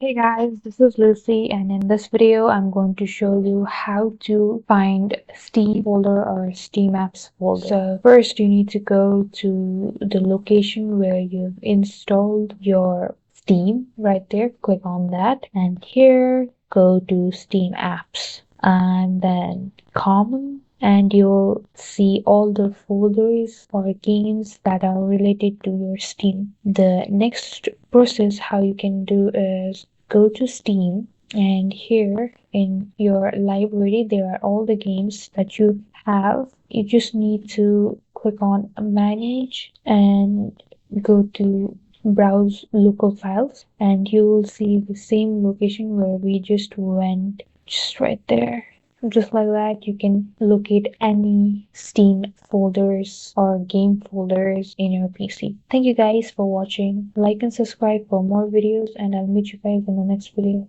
Hey guys, this is Lucy, and in this video I'm going to show you how to find Steam folder or SteamApps folder. So first you need to go to the location where you've installed your Steam. Right there, click on that, and here go to Steam apps and then common, and you'll see all the folders or games that are related to your Steam. The next process how you can do is go to Steam, and here in your library there are all the games that you have. You just need to click on manage and go to browse local files, and you will see the same location where we just went, just right there. Just like that, you can locate any Steam folders or game folders in your PC. Thank you guys for watching. Like and subscribe for more videos, and I'll meet you guys in the next video.